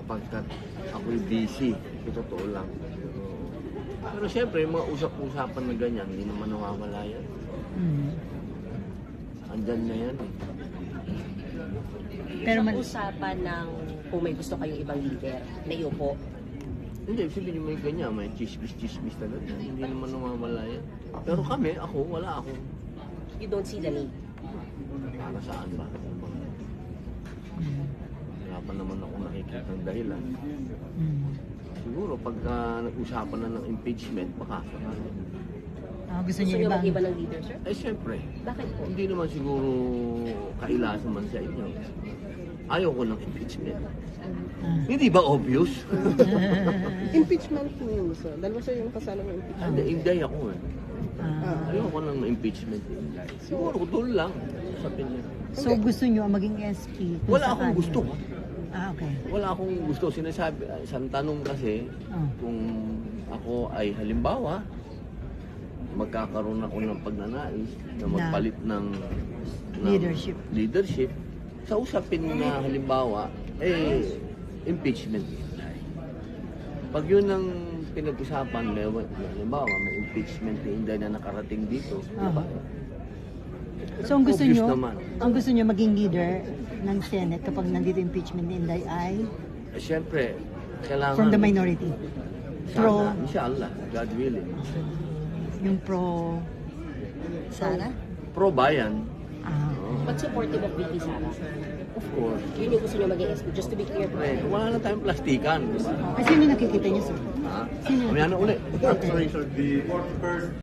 sapagkat ako'y busy. Ito totoo lang. Pero siyempre, yung mga usap-usapan na ganyan, hindi naman nawawala yan. Andyan na yan eh. Pero Usapan ng kung may gusto kayong ibang leader na iupo. Hindi, sabihin may ganyan, may chismis talaga. Hindi naman nawawala yan. Pero kami, wala ako. You don't see the need. Para saan ba? Wala pa naman ako nakikita ng dahilan. Siguro pagka nag-usapan na ng impeachment, baka gusto Gusto niyo niyo ibang... mag-iba ng leader, sir? eh siyempre, Bakit po? hindi naman siguro kailasan man sa inyo. Ayaw ko ng impeachment. Hindi ba obvious? Impeachment mo yun, sir. Dalawa sa yung kasama ng impeachment. Hindi ako eh. Ayaw ko ng impeachment. Siguro doon lang. Sabihin niya. So gusto niyo maging SP? kung Wala akong sakali? gusto. Okay. Wala akong gusto. Sinasabi, isang tanong kasi, kung ako ay halimbawa, magkakaroon ako ng pagnanais na magpalit ng leadership. Sa usapin na halimbawa, impeachment. Pag yun ang pinag-usapan, halimbawa, may impeachment na hindi na nakarating dito. Diba? So ang gusto Obvious niyo, naman. maging leader ng Senate kapag nandito impeachment ni Inday ay Siyempre, kailangan... from the minority. Pro, Inshallah, God willing. yung pro Sara? Pro-bayan, But supportive of VP Sara. of course. Yun yung gusto niyo maging SP. Just to be clear po. Wala na tayong plastikan, di ba? Kasi sino nakikita niyo, sir? Ha? Mamaya na uli. Sorry, sir. The first